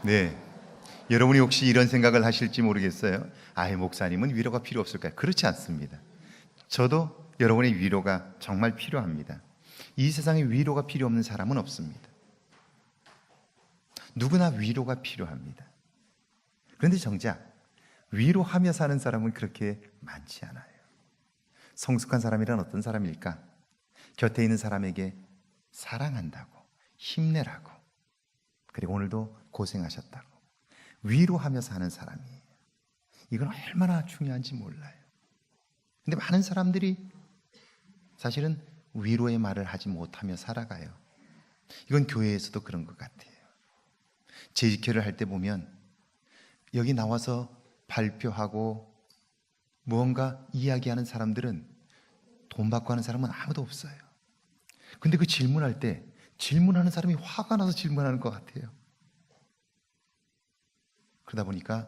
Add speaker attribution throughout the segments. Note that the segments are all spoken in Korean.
Speaker 1: 네. 여러분이 혹시 이런 생각을 하실지 모르겠어요. 아예 목사님은 위로가 필요 없을까요? 그렇지 않습니다. 저도 여러분의 위로가 정말 필요합니다. 이 세상에 위로가 필요 없는 사람은 없습니다. 누구나 위로가 필요합니다. 그런데 정작 위로하며 사는 사람은 그렇게 많지 않아요. 성숙한 사람이란 어떤 사람일까? 곁에 있는 사람에게 사랑한다고, 힘내라고, 그리고 오늘도 고생하셨다고 위로하며 사는 사람이에요. 이건 얼마나 중요한지 몰라요. 근데 많은 사람들이 사실은 위로의 말을 하지 못하며 살아가요. 이건 교회에서도 그런 것 같아요. 제지켜를 할 때 보면 여기 나와서 발표하고 무언가 이야기하는 사람들은 돈 받고 하는 사람은 아무도 없어요. 근데 그 질문할 때 질문하는 사람이 화가 나서 질문하는 것 같아요. 그러다 보니까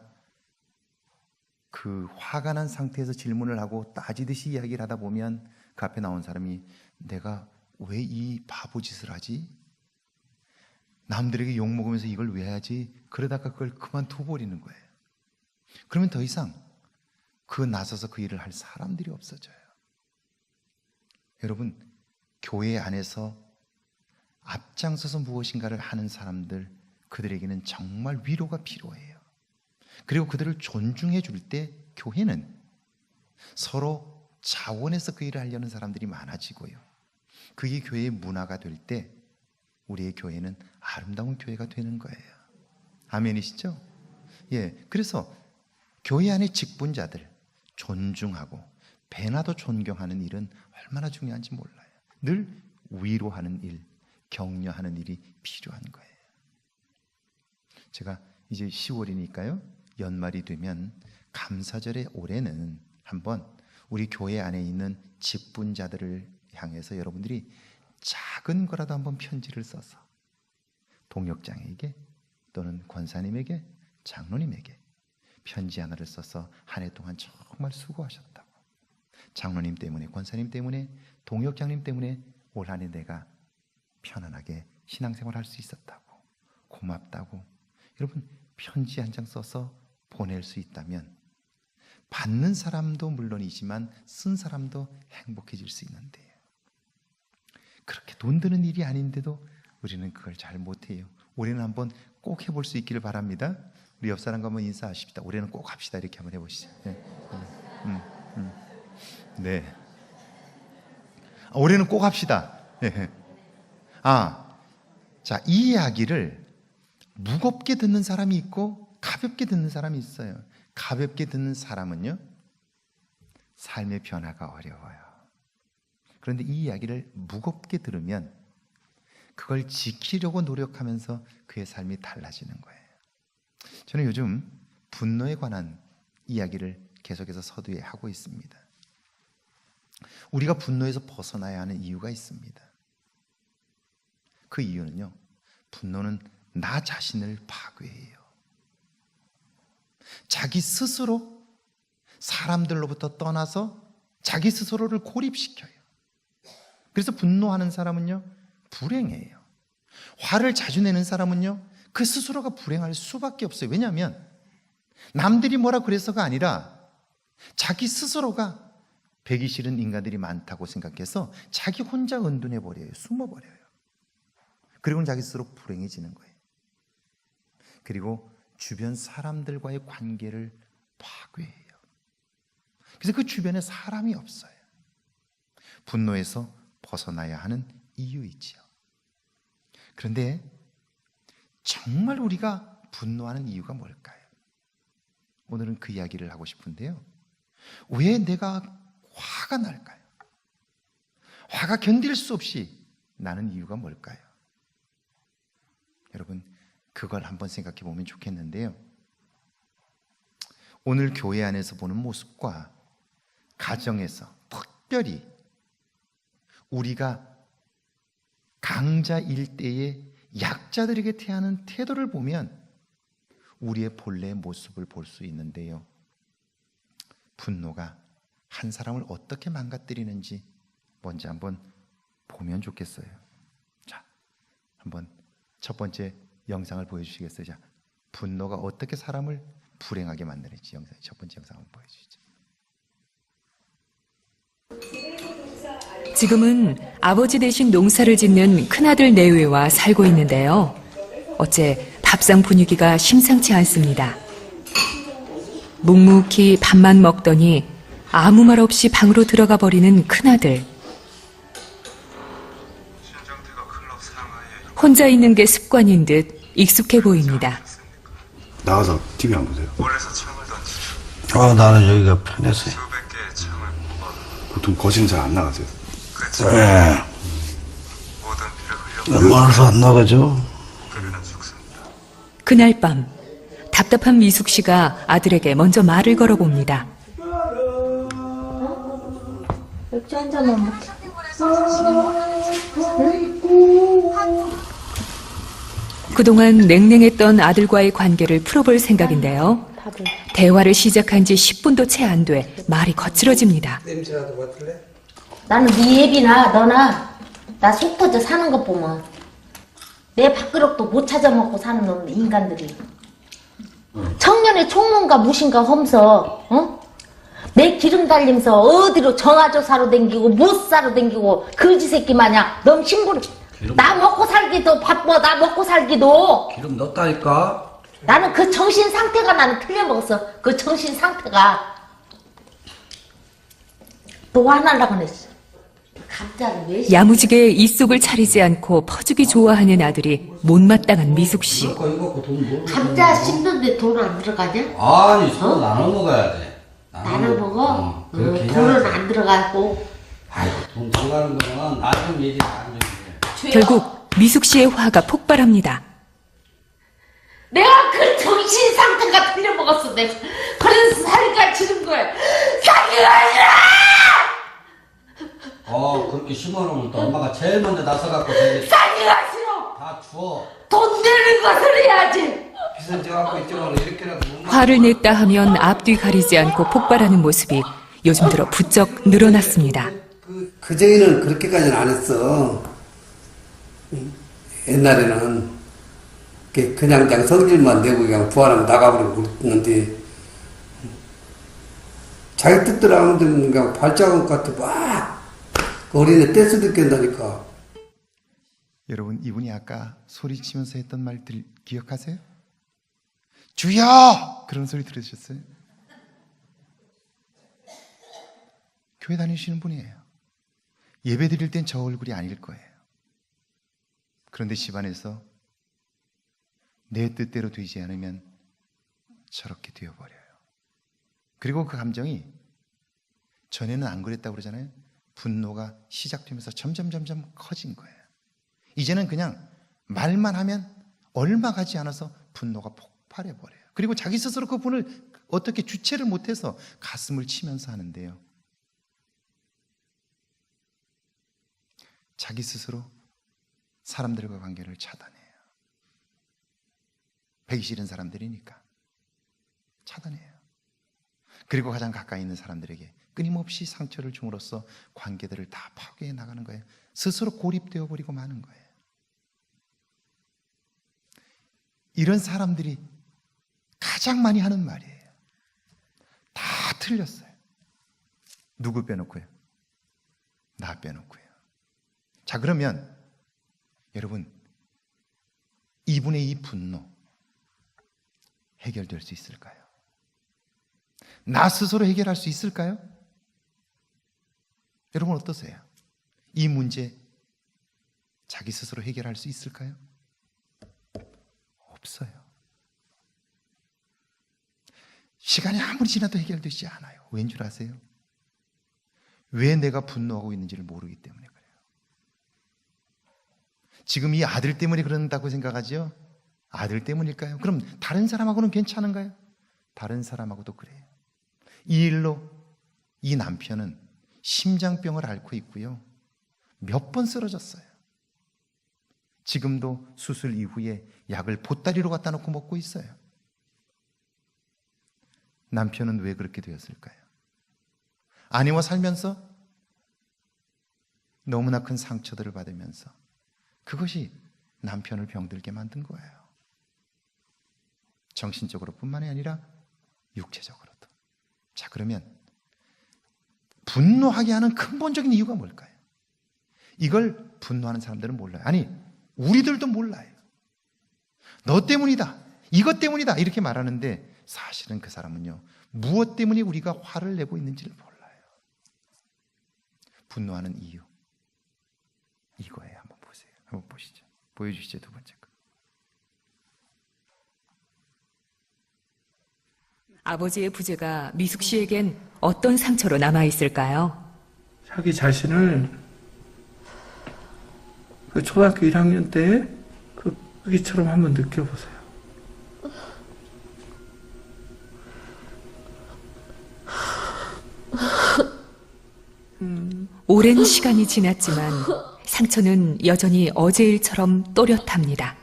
Speaker 1: 그 화가 난 상태에서 질문을 하고 따지듯이 이야기를 하다 보면 그 앞에 나온 사람이 내가 왜 이 바보 짓을 하지? 남들에게 욕먹으면서 이걸 왜 하지? 그러다가 그걸 그만둬 버리는 거예요. 그러면 더 이상 그 나서서 그 일을 할 사람들이 없어져요. 여러분, 교회 안에서 앞장서서 무엇인가를 하는 사람들, 그들에게는 정말 위로가 필요해요. 그리고 그들을 존중해 줄 때 교회는 서로 자원해서 그 일을 하려는 사람들이 많아지고요. 그게 교회의 문화가 될 때 우리의 교회는 아름다운 교회가 되는 거예요. 아멘이시죠? 예, 그래서 교회 안의 직분자들 존중하고 배나도 존경하는 일은 얼마나 중요한지 몰라요. 늘 위로하는 일, 격려하는 일이 필요한 거예요. 제가 이제 10월이니까요. 연말이 되면 감사절의 올해는 한번 우리 교회 안에 있는 직분자들을 향해서 여러분들이 작은 거라도 한번 편지를 써서 동역장에게 또는 권사님에게, 장로님에게 편지 하나를 써서 한 해 동안 정말 수고하셨다고, 장로님 때문에, 권사님 때문에, 동역장님 때문에 올 한 해 내가 편안하게 신앙생활 할 수 있었다고, 고맙다고 여러분 편지 한 장 써서 보낼 수 있다면 받는 사람도 물론이지만 쓴 사람도 행복해질 수 있는데요. 그렇게 돈 드는 일이 아닌데도 우리는 그걸 잘 못해요. 올해는 한번 꼭 해볼 수 있기를 바랍니다. 우리 옆 사람과 한번 인사하십시다. 올해는 꼭 합시다. 이렇게 한번 해보시죠. 네. 네. 올해는 꼭 합시다. 네. 자, 이 이야기를 무겁게 듣는 사람이 있고 가볍게 듣는 사람이 있어요. 가볍게 듣는 사람은요, 삶의 변화가 어려워요. 그런데 이 이야기를 무겁게 들으면 그걸 지키려고 노력하면서 그의 삶이 달라지는 거예요. 저는 요즘 분노에 관한 이야기를 계속해서 서두에 하고 있습니다. 우리가 분노에서 벗어나야 하는 이유가 있습니다. 그 이유는요, 분노는 나 자신을 파괴해요. 자기 스스로 사람들로부터 떠나서 자기 스스로를 고립시켜요. 그래서 분노하는 사람은요, 불행해요. 화를 자주 내는 사람은요, 그 스스로가 불행할 수밖에 없어요. 왜냐하면 남들이 뭐라 그래서가 아니라 자기 스스로가 배기 싫은 인간들이 많다고 생각해서 자기 혼자 은둔해버려요. 숨어버려요. 그리고는 자기 스스로 불행해지는 거예요. 그리고 주변 사람들과의 관계를 파괴해요. 그래서 그 주변에 사람이 없어요. 분노에서 벗어나야 하는 이유이지요. 그런데 정말 우리가 분노하는 이유가 뭘까요? 오늘은 그 이야기를 하고 싶은데요. 왜 내가 화가 날까요? 화가 견딜 수 없이 나는 이유가 뭘까요? 여러분, 그걸 한번 생각해 보면 좋겠는데요. 오늘 교회 안에서 보는 모습과 가정에서 특별히 우리가 강자일 때에 약자들에게 대하는 태도를 보면 우리의 본래의 모습을 볼 수 있는데요. 분노가 한 사람을 어떻게 망가뜨리는지 먼저 한번 보면 좋겠어요. 자, 한번 첫 번째 영상을 보여주시겠어요? 자, 분노가 어떻게 사람을 불행하게 만드는지 첫 번째 영상 한번 보여주시죠.
Speaker 2: 지금은 아버지 대신 농사를 짓는 큰아들 내외와 살고 있는데요. 어째 밥상 분위기가 심상치 않습니다. 묵묵히 밥만 먹더니 아무 말 없이 방으로 들어가 버리는 큰아들. 혼자 있는 게 습관인 듯 익숙해 보입니다.
Speaker 3: 나가서 TV 안 보세요?
Speaker 4: 몰래서 창을 던지죠.
Speaker 3: 나는 여기가 편해서요.
Speaker 4: 수백 개의 창을 뽑아
Speaker 3: 보통 거실은 잘 안 나가세요?
Speaker 4: 그치.
Speaker 3: 네.
Speaker 4: 모든 피를 흘려
Speaker 3: 많아서 안 나가죠.
Speaker 4: 그리는 죽습니다.
Speaker 2: 그날 밤 답답한 미숙 씨가 아들에게 먼저 말을 걸어봅니다.
Speaker 5: 맥주 한 잔만 먹자.
Speaker 2: 그동안 냉랭했던 아들과의 관계를 풀어볼 생각인데요.
Speaker 5: 밥을.
Speaker 2: 대화를 시작한 지 10분도 채 안 돼 말이 거칠어집니다.
Speaker 6: 냄새라도 맡을래?
Speaker 5: 나는 네 애비나 너나 나 속 터져 사는 것 보면 내 밥그릇도 못 찾아 먹고 사는 놈 인간들이 청년의 총무인가 무신가 험서 내 기름 달리면서 어디로 정아조사로 댕기고 못사로 댕기고 거지 새끼 마냥 너무 심부름 나 먹고 살기도 바빠 나 먹고 살기도
Speaker 6: 기름 넣었다니까?
Speaker 5: 나는 그 정신 상태가 나는 틀려먹었어 그 정신 상태가 또 화나려고 했어 감자를 왜
Speaker 2: 야무지게 입속을 차리지 않고 퍼주기 좋아하는 아들이 못마땅한 미숙 씨.
Speaker 6: 이거 갖고 돈 뭐?
Speaker 5: 감자 씹는데 돈 안 들어가냐?
Speaker 6: 아니, 서로 나눠 먹어야 돼.
Speaker 5: 나눠 먹어?
Speaker 6: 그렇게
Speaker 5: 돈은
Speaker 6: 해야지.
Speaker 5: 안 들어가고
Speaker 6: 아이고, 돈 들어가는 거는 나중 얘기 안 돼.
Speaker 2: 결국 미숙 씨의 화가 폭발합니다.
Speaker 5: 내가 그 정신 상태가 틀려먹었어 내가 그래서 살기가 싫은 거야 살기가 싫어!
Speaker 6: 그렇게 심어놓으면 또 엄마가 제일 먼저 나서갖고 저기
Speaker 5: 살기가 싫어!
Speaker 6: 다 주워.
Speaker 5: 돈 되는 것을 해야지
Speaker 6: 비싼 데 갖고 있지만 이렇게라도 못 먹어.
Speaker 2: 화를 냈다 하면 앞뒤 가리지 않고 폭발하는 모습이 요즘 들어 부쩍 늘어났습니다.
Speaker 7: 그전에는 그렇게까지는 안 했어. 옛날에는 그냥 성질만 내고 그냥 부활하면 나가버리고 그랬는데 자기 뜻대로 안 되면 그냥 발자국 같아 막 어린애 떼쓰듯 깬다니까.
Speaker 1: 여러분, 이분이 아까 소리치면서 했던 말들 기억하세요? 주여! 그런 소리 들으셨어요? 교회 다니시는 분이에요. 예배 드릴 땐 저 얼굴이 아닐 거예요. 그런데 집안에서 내 뜻대로 되지 않으면 저렇게 되어버려요. 그리고 그 감정이 전에는 안 그랬다고 그러잖아요. 분노가 시작되면서 점점 커진 거예요. 이제는 그냥 말만 하면 얼마 가지 않아서 분노가 폭발해버려요. 그리고 자기 스스로 그 분을 어떻게 주체를 못해서 가슴을 치면서 하는데요. 자기 스스로 사람들과 관계를 차단해요. 배기 싫은 사람들이니까 차단해요. 그리고 가장 가까이 있는 사람들에게 끊임없이 상처를 줌으로써 관계들을 다 파괴해 나가는 거예요. 스스로 고립되어 버리고 마는 거예요. 이런 사람들이 가장 많이 하는 말이에요. 다 틀렸어요. 누구 빼놓고요? 나 빼놓고요. 자, 그러면 여러분, 이분의 이 분노 해결될 수 있을까요? 나 스스로 해결할 수 있을까요? 여러분 어떠세요? 이 문제 자기 스스로 해결할 수 있을까요? 없어요. 시간이 아무리 지나도 해결되지 않아요. 왠 줄 아세요? 왜 내가 분노하고 있는지를 모르기 때문에 그래요. 지금 이 아들 때문에 그런다고 생각하죠? 아들 때문일까요? 그럼 다른 사람하고는 괜찮은가요? 다른 사람하고도 그래요. 이 일로 이 남편은 심장병을 앓고 있고요. 몇 번 쓰러졌어요. 지금도 수술 이후에 약을 보따리로 갖다 놓고 먹고 있어요. 남편은 왜 그렇게 되었을까요? 아내와 살면서 너무나 큰 상처들을 받으면서 그것이 남편을 병들게 만든 거예요. 정신적으로뿐만이 아니라 육체적으로도. 자, 그러면 분노하게 하는 근본적인 이유가 뭘까요? 이걸 분노하는 사람들은 몰라요. 아니, 우리들도 몰라요. 너 때문이다, 이것 때문이다 이렇게 말하는데 사실은 그 사람은요, 무엇 때문에 우리가 화를 내고 있는지를 몰라요. 분노하는 이유, 이거예요. 한번 보세요. 한번 보시죠. 보여주시죠. 두 번째 거.
Speaker 2: 아버지의 부재가 미숙 씨에겐 어떤 상처로 남아있을까요?
Speaker 8: 자기 자신을 그 초등학교 1학년 때 그기처럼 한번 느껴보세요.
Speaker 2: 오랜 시간이 지났지만 상처는 여전히 어제 일처럼 또렷합니다.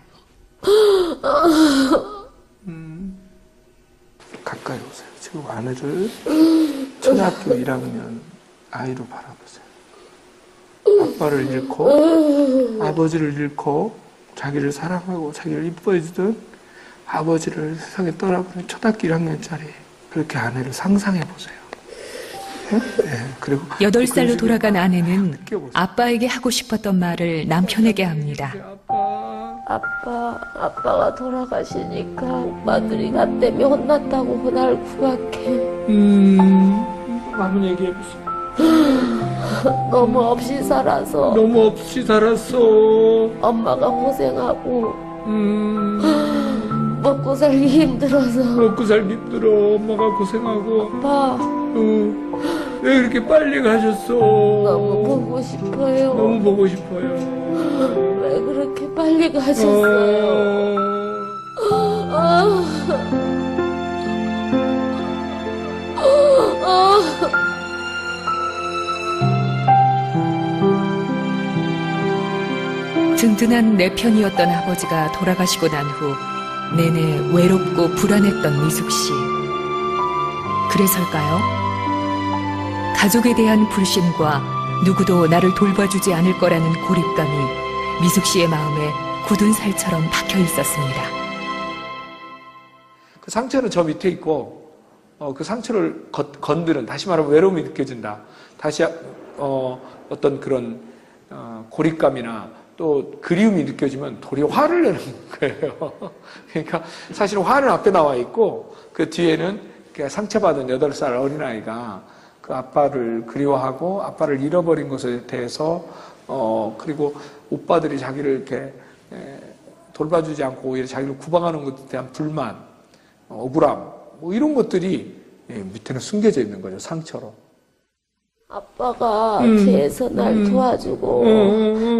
Speaker 8: 가까이 오세요. 지금 아내를 초등학교 1학년 아이로 바라보세요. 아빠를 잃고 아버지를 잃고 자기를 사랑하고 자기를 이뻐해주던 아버지를 세상에 떠나보낸 초등학교 1학년짜리 그렇게 아내를 상상해 보세요. 네, 그리고
Speaker 2: 8살로 돌아간 아내는 아빠에게 하고 싶었던 말을 남편에게 합니다.
Speaker 9: 아빠가 돌아가시니까 엄마들이 나 때문에 혼났다고 날 구박해.
Speaker 8: 한번 얘기해 보세요.
Speaker 9: 너무 없이 살아서
Speaker 8: 너무 없이 살았어.
Speaker 9: 엄마가 고생하고 먹고 살기 힘들어서.
Speaker 8: 먹고 살기 힘들어. 엄마가 고생하고.
Speaker 9: 아빠
Speaker 8: 왜 이렇게 빨리 가셨어?
Speaker 9: 너무 보고 싶어요.
Speaker 8: 너무 보고 싶어요.
Speaker 9: 왜 그렇게 빨리 가셨어요?
Speaker 2: 든든한 내 편이었던 아버지가 돌아가시고 난 후 내내 외롭고 불안했던 미숙 씨. 그래서일까요? 가족에 대한 불신과 누구도 나를 돌봐주지 않을 거라는 고립감이 미숙 씨의 마음에 굳은 살처럼 박혀 있었습니다.
Speaker 8: 그 상처는 저 밑에 있고 그 상처를 건드는, 다시 말하면 외로움이 느껴진다. 다시 어떤 그런 고립감이나 또 그리움이 느껴지면 도리어 화를 내는 거예요. 그러니까 사실 화는 앞에 나와 있고 그 뒤에는 상처받은 8살 어린아이가 그 아빠를 그리워하고 아빠를 잃어버린 것에 대해서 그리고 오빠들이 자기를 이렇게 돌봐주지 않고 오히려 자기를 구박하는 것에 대한 불만, 억울함, 뭐 이런 것들이 밑에는 숨겨져 있는 거죠, 상처로.
Speaker 9: 아빠가 뒤에서 날 도와주고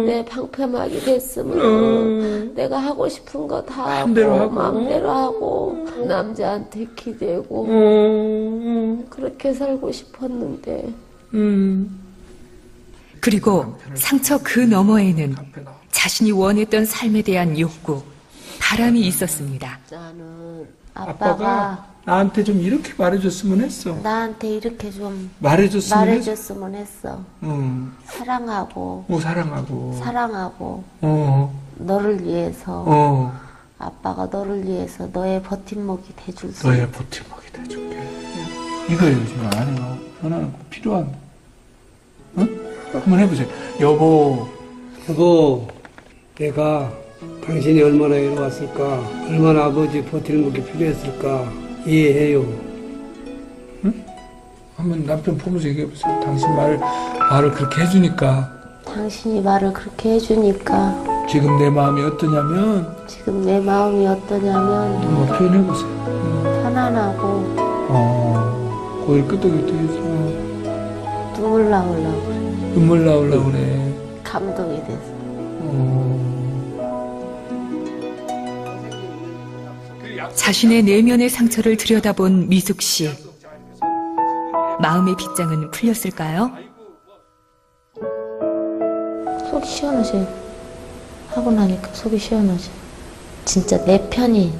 Speaker 9: 내 방패막이 됐으면 내가 하고 싶은 거 다 하고 마음대로 하고 남자한테 기대고 그렇게 살고 싶었는데.
Speaker 2: 그리고 상처 그 너머에는 자신이 원했던 삶에 대한 욕구, 바람이 있었습니다.
Speaker 9: 나는
Speaker 8: 아빠가 나한테 좀 이렇게 말해줬으면 했어.
Speaker 9: 나한테 이렇게 좀
Speaker 8: 말해줬으면
Speaker 9: 했어. 사랑하고 사랑하고 너를 위해서 아빠가 너를 위해서 너의 버팀목이 돼줄 수
Speaker 8: 너의 버팀목이 돼줄게. 이거예요 지금 아내가 변하는 거 필요한. 응? 한번 해보세요. 여보,
Speaker 7: 내가 당신이 얼마나 외로웠을까, 얼마나 아버지 버틸목이 필요했을까 이해해요.
Speaker 8: 응? 한번 남편 보면서 얘기해보세요. 당신 말을 그렇게 해주니까.
Speaker 9: 당신이 말을 그렇게 해주니까
Speaker 8: 지금 내 마음이 어떠냐면. 한번 표현해보세요.
Speaker 9: 편안하고
Speaker 8: 고개를 끄덕끄덕해서
Speaker 9: 눈물 나오려고 그래.
Speaker 8: 눈물 나오려고 그래.
Speaker 9: 감동이 돼서.
Speaker 2: 자신의 내면의 상처를 들여다본 미숙 씨. 마음의 빗장은 풀렸을까요?
Speaker 9: 속이 시원하지. 하고 나니까 속이 시원하지. 진짜 내 편이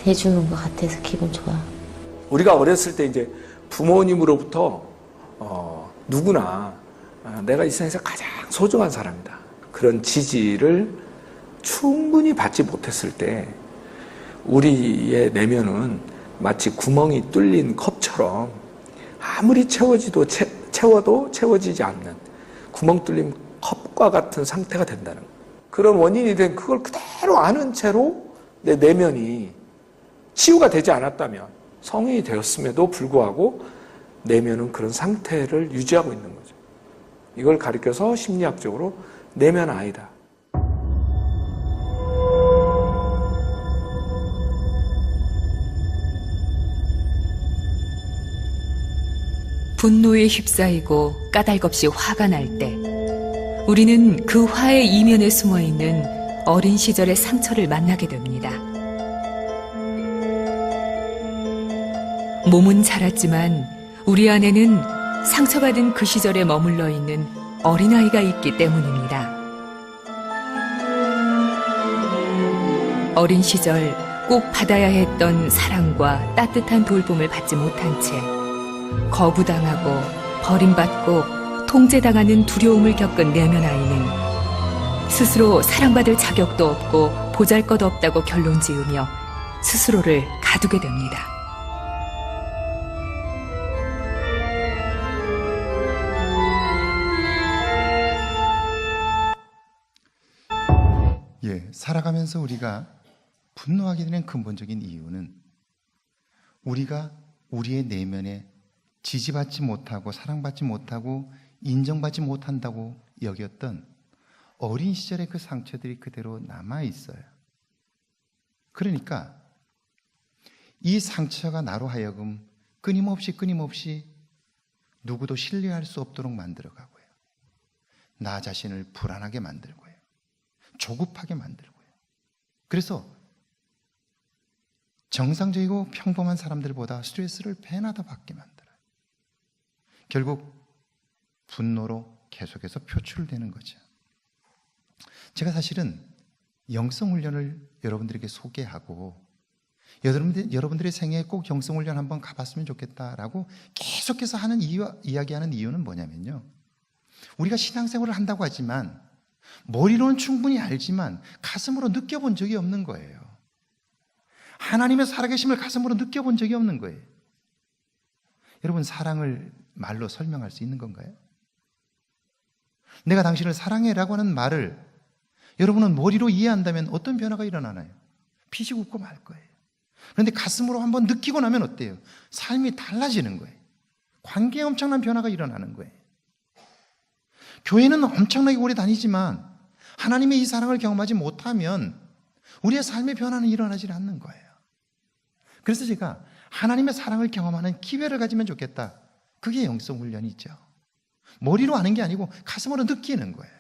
Speaker 9: 돼주는 것 같아서 기분 좋아.
Speaker 8: 우리가 어렸을 때 이제 부모님으로부터 누구나 내가 이 세상에서 가장 소중한 사람이다, 그런 지지를 충분히 받지 못했을 때 우리의 내면은 마치 구멍이 뚫린 컵처럼 아무리 채워도 채워지지 않는 구멍 뚫린 컵과 같은 상태가 된다는 거예요. 그런 원인이 된 그걸 그대로 아는 채로 내 내면이 치유가 되지 않았다면, 성인이 되었음에도 불구하고 내면은 그런 상태를 유지하고 있는 거죠. 이걸 가리켜서 심리학적으로 내면 아이다.
Speaker 2: 분노에 휩싸이고 까닭없이 화가 날 때 우리는 그 화의 이면에 숨어있는 어린 시절의 상처를 만나게 됩니다. 몸은 자랐지만 우리 안에는 상처받은 그 시절에 머물러 있는 어린아이가 있기 때문입니다. 어린 시절 꼭 받아야 했던 사랑과 따뜻한 돌봄을 받지 못한 채 거부당하고 버림받고 통제당하는 두려움을 겪은 내면 아이는 스스로 사랑받을 자격도 없고 보잘것없다고 결론 지으며 스스로를 가두게 됩니다.
Speaker 1: 살아가면서 우리가 분노하게 되는 근본적인 이유는 우리가 우리의 내면에 지지받지 못하고 사랑받지 못하고 인정받지 못한다고 여겼던 어린 시절의 그 상처들이 그대로 남아 있어요. 그러니까 이 상처가 나로 하여금 끊임없이 누구도 신뢰할 수 없도록 만들어가고요. 나 자신을 불안하게 만들고요. 조급하게 만들고요. 그래서 정상적이고 평범한 사람들보다 스트레스를 배나 더 받게 만들어요. 결국 분노로 계속해서 표출되는 거죠. 제가 사실은 영성훈련을 여러분들에게 소개하고 여러분들의 생애에 꼭 영성훈련 한번 가봤으면 좋겠다라고 계속해서 이야기하는 이유는 뭐냐면요. 우리가 신앙생활을 한다고 하지만 머리로는 충분히 알지만 가슴으로 느껴본 적이 없는 거예요. 하나님의 살아계심을 가슴으로 느껴본 적이 없는 거예요. 여러분, 사랑을 말로 설명할 수 있는 건가요? 내가 당신을 사랑해라고 하는 말을 여러분은 머리로 이해한다면 어떤 변화가 일어나나요? 피식 웃고 말 거예요. 그런데 가슴으로 한번 느끼고 나면 어때요? 삶이 달라지는 거예요. 관계에 엄청난 변화가 일어나는 거예요. 교회는 엄청나게 오래 다니지만 하나님의 이 사랑을 경험하지 못하면 우리의 삶의 변화는 일어나지 않는 거예요. 그래서 제가 하나님의 사랑을 경험하는 기회를 가지면 좋겠다. 그게 영성훈련이죠. 머리로 아는 게 아니고 가슴으로 느끼는 거예요.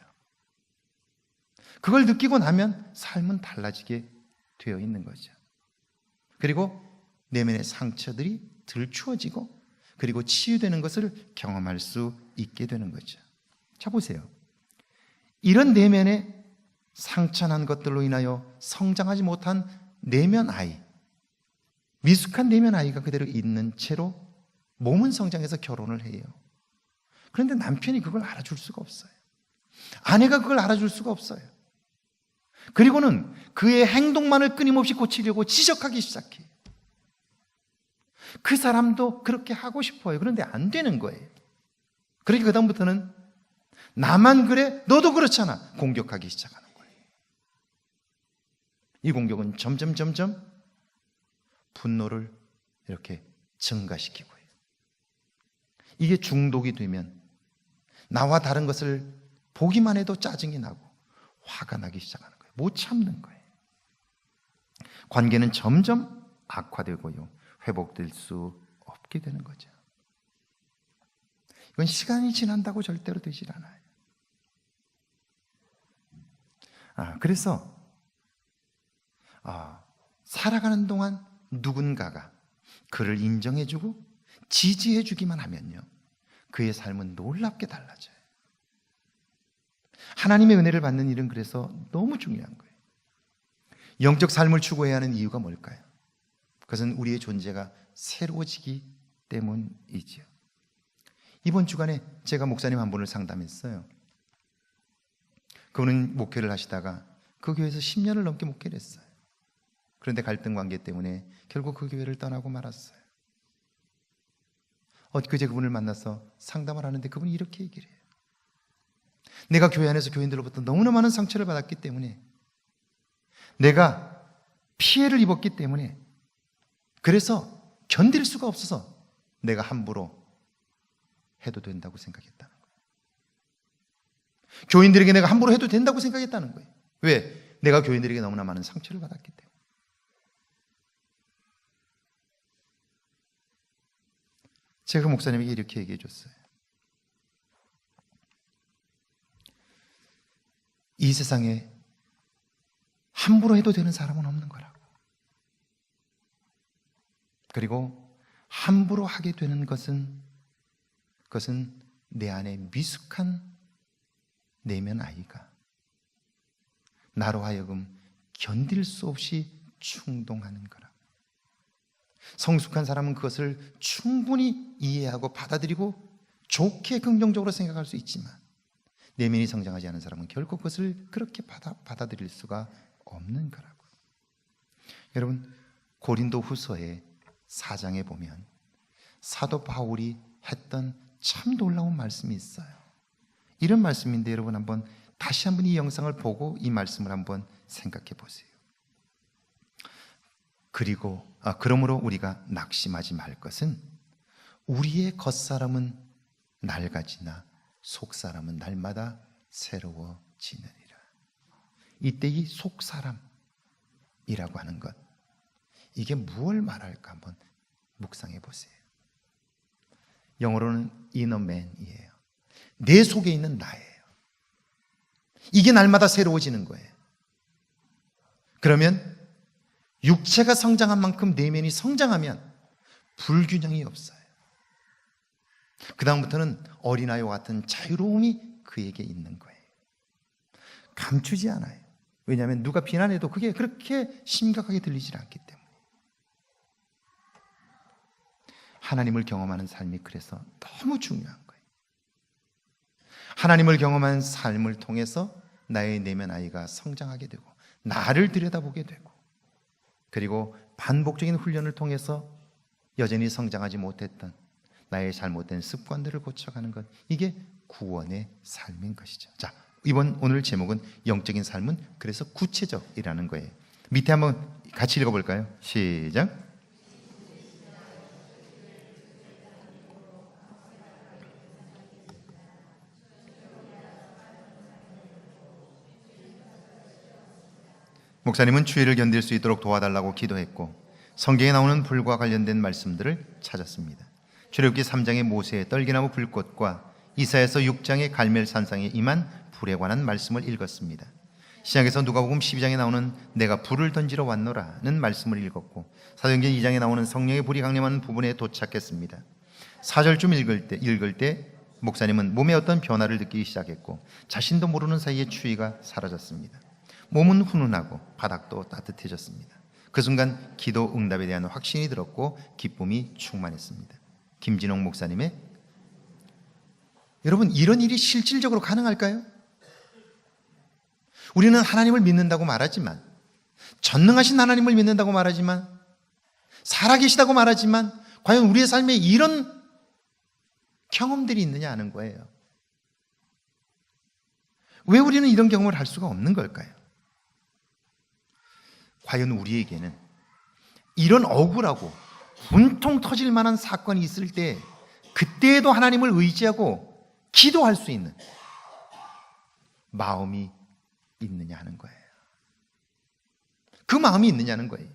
Speaker 1: 그걸 느끼고 나면 삶은 달라지게 되어 있는 거죠. 그리고 내면의 상처들이 들추어지고 그리고 치유되는 것을 경험할 수 있게 되는 거죠. 자, 보세요. 이런 내면의 상처난 것들로 인하여 성장하지 못한 내면 아이, 미숙한 내면 아이가 그대로 있는 채로 몸은 성장해서 결혼을 해요. 그런데 남편이 그걸 알아줄 수가 없어요. 아내가 그걸 알아줄 수가 없어요. 그리고는 그의 행동만을 끊임없이 고치려고 지적하기 시작해요. 그 사람도 그렇게 하고 싶어요. 그런데 안 되는 거예요. 그러니까 그다음부터는 나만 그래? 너도 그렇잖아. 공격하기 시작하는 거예요. 이 공격은 점점 분노를 이렇게 증가시키고요. 이게 중독이 되면 나와 다른 것을 보기만 해도 짜증이 나고 화가 나기 시작하는 거예요. 못 참는 거예요. 관계는 점점 악화되고요. 회복될 수 없게 되는 거죠. 이건 시간이 지난다고 절대로 되질 않아요. 그래서 살아가는 동안 누군가가 그를 인정해주고 지지해주기만 하면요, 그의 삶은 놀랍게 달라져요. 하나님의 은혜를 받는 일은 그래서 너무 중요한 거예요. 영적 삶을 추구해야 하는 이유가 뭘까요? 그것은 우리의 존재가 새로워지기 때문이지요. 이번 주간에 제가 목사님 한 분을 상담했어요. 그분은 목회를 하시다가 그 교회에서 10년을 넘게 목회를 했어요. 그런데 갈등 관계 때문에 결국 그 교회를 떠나고 말았어요. 엊그제 그분을 만나서 상담을 하는데 그분이 이렇게 얘기를 해요. 내가 교회 안에서 교인들로부터 너무나 많은 상처를 받았기 때문에, 내가 피해를 입었기 때문에, 그래서 견딜 수가 없어서 내가 함부로 해도 된다고 생각했다는 거예요. 교인들에게 내가 함부로 해도 된다고 생각했다는 거예요. 왜? 내가 교인들에게 너무나 많은 상처를 받았기 때문에. 제가 그 목사님에게 이렇게 얘기해 줬어요. 이 세상에 함부로 해도 되는 사람은 없는 거라고. 그리고 함부로 하게 되는 그것은 내 안에 미숙한 내면 아이가 나로 하여금 견딜 수 없이 충동하는 거라고. 성숙한 사람은 그것을 충분히 이해하고 받아들이고 좋게 긍정적으로 생각할 수 있지만, 내면이 성장하지 않은 사람은 결코 그것을 그렇게 받아들일 수가 없는 거라고. 여러분, 고린도 후서의 4장에 보면 사도 바울이 했던 참 놀라운 말씀이 있어요. 이런 말씀인데 여러분 다시 한번 이 영상을 보고 이 말씀을 한번 생각해 보세요. 그러므로 우리가 낙심하지 말 것은 우리의 겉사람은 낡아지나 속사람은 날마다 새로워지느니라. 이때 이 속사람이라고 하는 것, 이게 무엇을 말할까 한번 묵상해 보세요. 영어로는 inner man이에요. 내 속에 있는 나예요. 이게 날마다 새로워지는 거예요. 그러면 육체가 성장한 만큼 내면이 성장하면 불균형이 없어요. 그 다음부터는 어린아이와 같은 자유로움이 그에게 있는 거예요. 감추지 않아요. 왜냐하면 누가 비난해도 그게 그렇게 심각하게 들리지 않기 때문에. 하나님을 경험하는 삶이 그래서 너무 중요한 거예요. 하나님을 경험한 삶을 통해서 나의 내면 아이가 성장하게 되고 나를 들여다보게 되고, 그리고 반복적인 훈련을 통해서 여전히 성장하지 못했던 나의 잘못된 습관들을 고쳐가는 것, 이게 구원의 삶인 것이죠. 자, 오늘 제목은 영적인 삶은 그래서 구체적이라는 거예요. 밑에 한번 같이 읽어볼까요? 시작. 목사님은 추위를 견딜 수 있도록 도와달라고 기도했고, 성경에 나오는 불과 관련된 말씀들을 찾았습니다. 출애굽기 3장의 모세의 떨기나무 불꽃과 이사야서 6장의 갈멜산상에 임한 불에 관한 말씀을 읽었습니다. 신약에서 누가복음 12장에 나오는 내가 불을 던지러 왔노라는 말씀을 읽었고, 사도행전 2장에 나오는 성령의 불이 강림하는 부분에 도착했습니다. 4절쯤 읽을 때 목사님은 몸에 어떤 변화를 느끼기 시작했고, 자신도 모르는 사이에 추위가 사라졌습니다. 몸은 훈훈하고 바닥도 따뜻해졌습니다. 그 순간 기도 응답에 대한 확신이 들었고 기쁨이 충만했습니다. 김진홍 목사님의, 여러분, 이런 일이 실질적으로 가능할까요? 우리는 하나님을 믿는다고 말하지만, 전능하신 하나님을 믿는다고 말하지만, 살아계시다고 말하지만, 과연 우리의 삶에 이런 경험들이 있느냐 하는 거예요. 왜 우리는 이런 경험을 할 수가 없는 걸까요? 과연 우리에게는 이런 억울하고 분통 터질 만한 사건이 있을 때 그때에도 하나님을 의지하고 기도할 수 있는 마음이 있느냐 하는 거예요. 그 마음이 있느냐는 거예요.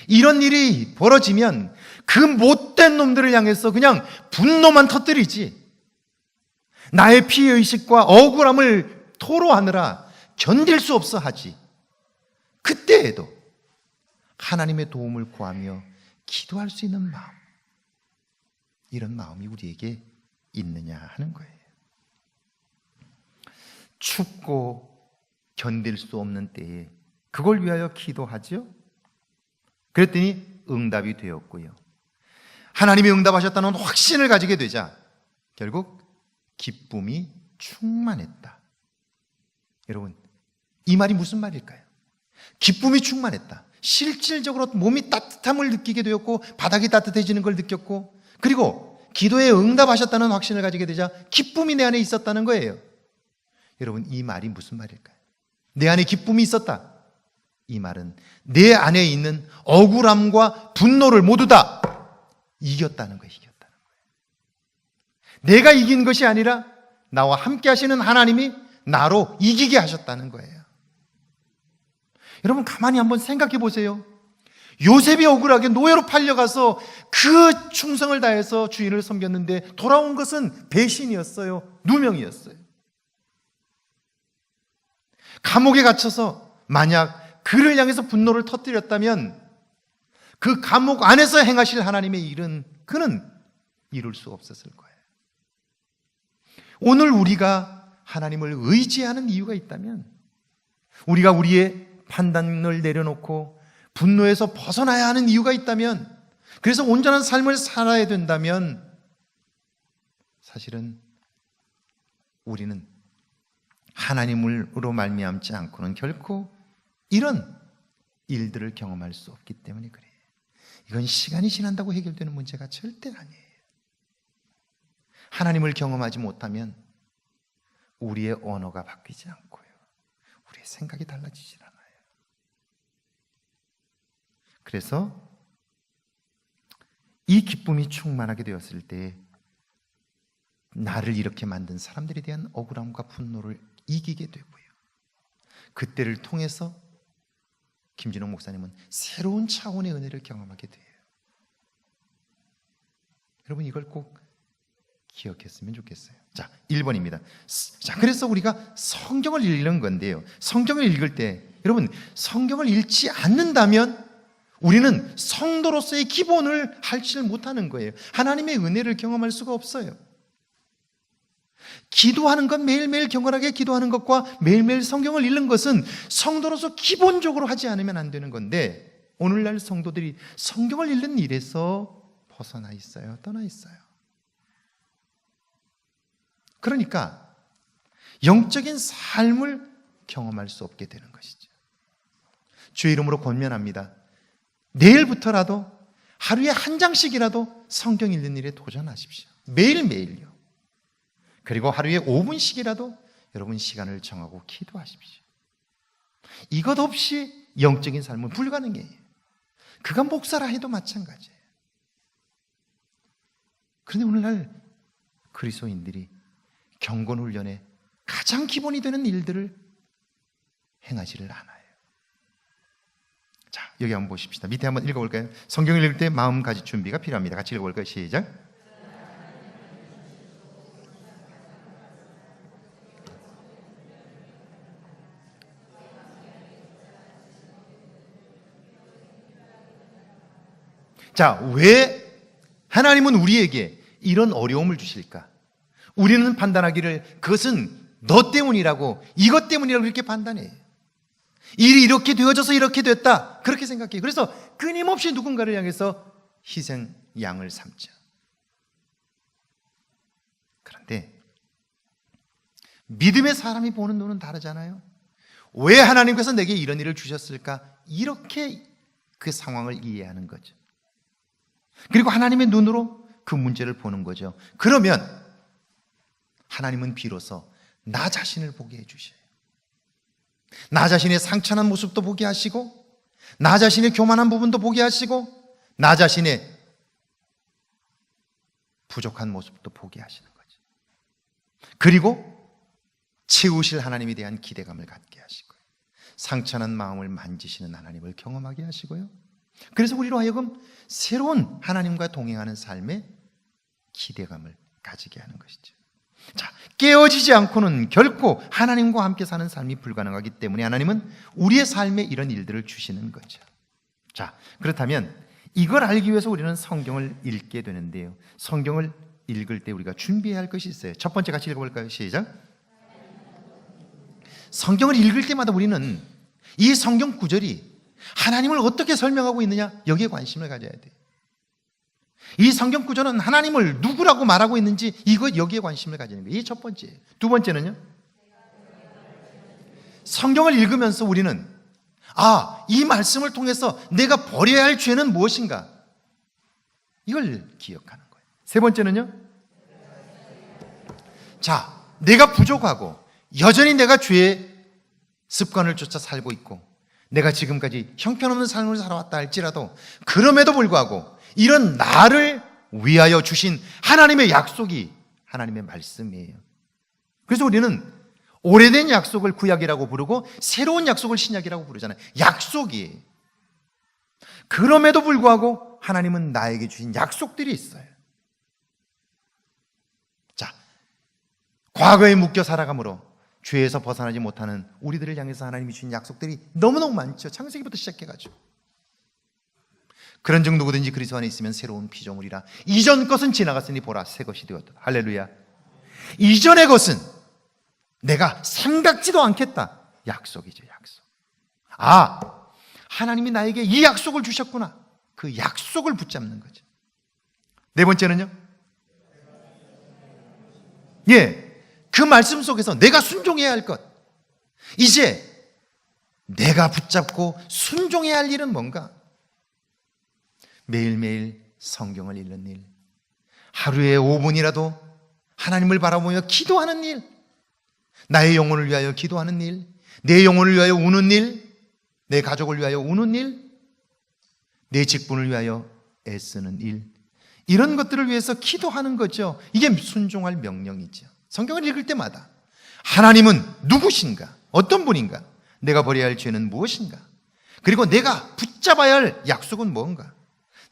Speaker 1: 이런 일이 벌어지면 그 못된 놈들을 향해서 그냥 분노만 터뜨리지, 나의 피해의식과 억울함을 토로하느라 견딜 수 없어 하지, 그때에도 하나님의 도움을 구하며 기도할 수 있는 마음, 이런 마음이 우리에게 있느냐 하는 거예요. 춥고 견딜 수 없는 때에 그걸 위하여 기도하죠. 그랬더니 응답이 되었고요. 하나님이 응답하셨다는 확신을 가지게 되자 결국 기쁨이 충만했다. 여러분, 이 말이 무슨 말일까요? 기쁨이 충만했다. 실질적으로 몸이 따뜻함을 느끼게 되었고 바닥이 따뜻해지는 걸 느꼈고 그리고 기도에 응답하셨다는 확신을 가지게 되자 기쁨이 내 안에 있었다는 거예요. 여러분, 이 말이 무슨 말일까요? 내 안에 기쁨이 있었다. 이 말은 내 안에 있는 억울함과 분노를 모두 다 이겼다는 거예요. 이겼다는 거예요. 내가 이긴 것이 아니라 나와 함께 하시는 하나님이 나로 이기게 하셨다는 거예요. 여러분, 가만히 한번 생각해 보세요. 요셉이 억울하게 노예로 팔려가서 그 충성을 다해서 주인을 섬겼는데 돌아온 것은 배신이었어요. 누명이었어요. 감옥에 갇혀서 만약 그를 향해서 분노를 터뜨렸다면 그 감옥 안에서 행하실 하나님의 일은 그는 이룰 수 없었을 거예요. 오늘 우리가 하나님을 의지하는 이유가 있다면, 우리가 우리의 판단을 내려놓고 분노에서 벗어나야 하는 이유가 있다면, 그래서 온전한 삶을 살아야 된다면 사실은 우리는 하나님으로 말미암지 않고는 결코 이런 일들을 경험할 수 없기 때문에 그래요. 이건 시간이 지난다고 해결되는 문제가 절대 아니에요. 하나님을 경험하지 못하면 우리의 언어가 바뀌지 않고요, 우리의 생각이 달라지질 않아요. 그래서 이 기쁨이 충만하게 되었을 때 나를 이렇게 만든 사람들에 대한 억울함과 분노를 이기게 되고요, 그때를 통해서 김진홍 목사님은 새로운 차원의 은혜를 경험하게 돼요. 여러분, 이걸 꼭 기억했으면 좋겠어요. 자, 1번입니다. 자, 그래서 우리가 성경을 읽는 건데요, 성경을 읽을 때 여러분, 성경을 읽지 않는다면 우리는 성도로서의 기본을 할지를 못하는 거예요. 하나님의 은혜를 경험할 수가 없어요. 기도하는 것, 매일매일 경건하게 기도하는 것과 매일매일 성경을 읽는 것은 성도로서 기본적으로 하지 않으면 안 되는 건데, 오늘날 성도들이 성경을 읽는 일에서 벗어나 있어요. 떠나 있어요. 그러니까 영적인 삶을 경험할 수 없게 되는 것이죠. 주의 이름으로 권면합니다. 내일부터라도 하루에 한 장씩이라도 성경 읽는 일에 도전하십시오. 매일매일요. 그리고 하루에 5분씩이라도 여러분 시간을 정하고 기도하십시오. 이것 없이 영적인 삶은 불가능해요. 그가 목사라 해도 마찬가지예요. 그런데 오늘날 그리스도인들이 경건훈련의 가장 기본이 되는 일들을 행하지를 않아요. 자, 여기 한번 보십시다. 밑에 한번 읽어볼까요? 성경을 읽을 때 마음가짐 준비가 필요합니다. 같이 읽어볼까요? 시작. 자, 왜 하나님은 우리에게 이런 어려움을 주실까? 우리는 판단하기를 그것은 너 때문이라고, 이것 때문이라고 이렇게 판단해요. 일이 이렇게 되어져서 이렇게 됐다, 그렇게 생각해요. 그래서 끊임없이 누군가를 향해서 희생 양을 삼죠. 그런데 믿음의 사람이 보는 눈은 다르잖아요. 왜 하나님께서 내게 이런 일을 주셨을까? 이렇게 그 상황을 이해하는 거죠. 그리고 하나님의 눈으로 그 문제를 보는 거죠. 그러면 하나님은 비로소 나 자신을 보게 해주셔요. 나 자신의 상처난 모습도 보게 하시고, 나 자신의 교만한 부분도 보게 하시고, 나 자신의 부족한 모습도 보게 하시는 거죠. 그리고 채우실 하나님에 대한 기대감을 갖게 하시고요, 상처난 마음을 만지시는 하나님을 경험하게 하시고요, 그래서 우리로 하여금 새로운 하나님과 동행하는 삶의 기대감을 가지게 하는 것이죠. 자, 깨어지지 않고는 결코 하나님과 함께 사는 삶이 불가능하기 때문에 하나님은 우리의 삶에 이런 일들을 주시는 거죠. 자, 그렇다면 이걸 알기 위해서 우리는 성경을 읽게 되는데요, 성경을 읽을 때 우리가 준비해야 할 것이 있어요. 첫 번째 같이 읽어볼까요? 시작. 성경을 읽을 때마다 우리는 이 성경 구절이 하나님을 어떻게 설명하고 있느냐, 여기에 관심을 가져야 돼요. 이 성경 구절은 하나님을 누구라고 말하고 있는지 여기에 관심을 가지는 거예요. 이게 첫 번째예요. 두 번째는요, 성경을 읽으면서 우리는 이 말씀을 통해서 내가 버려야 할 죄는 무엇인가? 이걸 기억하는 거예요. 세 번째는요. 자, 내가 부족하고 여전히 내가 죄의 습관을 쫓아 살고 있고 내가 지금까지 형편없는 삶을 살아왔다 할지라도 그럼에도 불구하고 이런 나를 위하여 주신 하나님의 약속이 하나님의 말씀이에요. 그래서 우리는 오래된 약속을 구약이라고 부르고 새로운 약속을 신약이라고 부르잖아요. 약속이에요. 그럼에도 불구하고 하나님은 나에게 주신 약속들이 있어요. 자, 과거에 묶여 살아감으로 죄에서 벗어나지 못하는 우리들을 향해서 하나님이 주신 약속들이 너무너무 많죠. 창세기부터 시작해가지고. 그런즉 누구든지 그리스도 안에 있으면 새로운 피조물이라. 이전 것은 지나갔으니 보라 새 것이 되었다. 할렐루야. 이전의 것은 내가 생각지도 않겠다. 약속이죠, 약속. 하나님이 나에게 이 약속을 주셨구나. 그 약속을 붙잡는 거죠. 네 번째는요. 그 말씀 속에서 내가 순종해야 할 것. 이제 내가 붙잡고 순종해야 할 일은 뭔가? 매일매일 성경을 읽는 일, 하루에 5분이라도 하나님을 바라보며 기도하는 일, 나의 영혼을 위하여 기도하는 일, 내 영혼을 위하여 우는 일, 내 가족을 위하여 우는 일, 내 직분을 위하여 애쓰는 일, 이런 것들을 위해서 기도하는 거죠. 이게 순종할 명령이죠. 성경을 읽을 때마다 하나님은 누구신가? 어떤 분인가? 내가 버려야 할 죄는 무엇인가? 그리고 내가 붙잡아야 할 약속은 뭔가?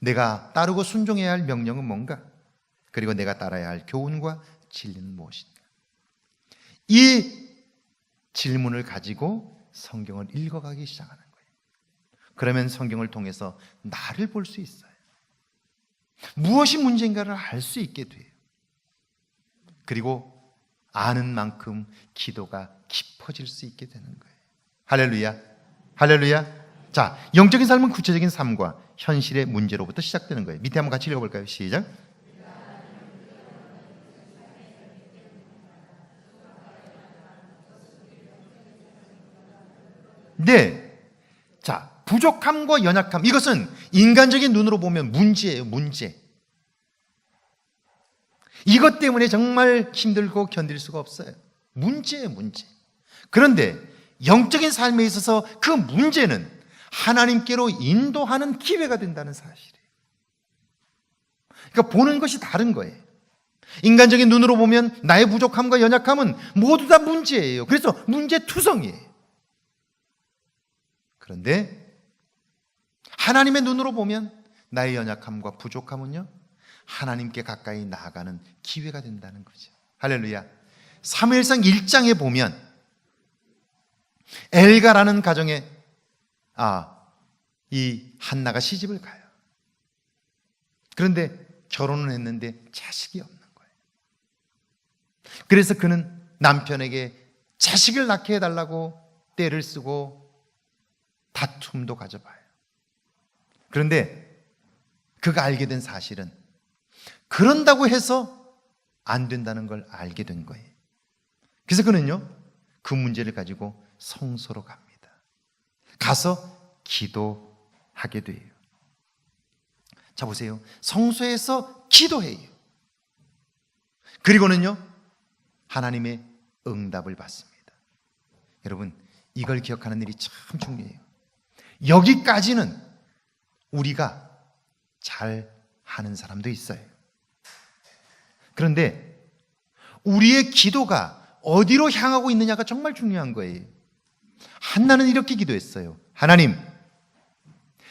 Speaker 1: 내가 따르고 순종해야 할 명령은 뭔가? 그리고 내가 따라야 할 교훈과 진리는 무엇인가? 이 질문을 가지고 성경을 읽어가기 시작하는 거예요. 그러면 성경을 통해서 나를 볼 수 있어요. 무엇이 문제인가를 알 수 있게 돼요. 그리고 아는 만큼 기도가 깊어질 수 있게 되는 거예요. 할렐루야. 할렐루야. 자, 영적인 삶은 구체적인 삶과 현실의 문제로부터 시작되는 거예요. 밑에 한번 같이 읽어볼까요? 시작. 네. 자, 부족함과 연약함, 이것은 인간적인 눈으로 보면 문제예요, 문제. 이것 때문에 정말 힘들고 견딜 수가 없어요. 문제예요, 문제. 그런데 영적인 삶에 있어서 그 문제는 하나님께로 인도하는 기회가 된다는 사실이에요. 그러니까 보는 것이 다른 거예요. 인간적인 눈으로 보면 나의 부족함과 연약함은 모두 다 문제예요. 그래서 문제투성이에요. 그런데 하나님의 눈으로 보면 나의 연약함과 부족함은요, 하나님께 가까이 나아가는 기회가 된다는 거죠. 할렐루야. 사무엘상 1장에 보면 엘가라는 가정에 이 한나가 시집을 가요. 그런데 결혼을 했는데 자식이 없는 거예요. 그래서 그는 남편에게 자식을 낳게 해달라고 떼를 쓰고 다툼도 가져봐요. 그런데 그가 알게 된 사실은 그런다고 해서 안 된다는 걸 알게 된 거예요. 그래서 그는요, 그 문제를 가지고 성소로 갑니다. 가서 기도하게 돼요. 자, 보세요. 성소에서 기도해요. 그리고는요, 하나님의 응답을 받습니다. 여러분, 이걸 기억하는 일이 참 중요해요. 여기까지는 우리가 잘 하는 사람도 있어요. 그런데 우리의 기도가 어디로 향하고 있느냐가 정말 중요한 거예요. 한나는 이렇게 기도했어요. 하나님,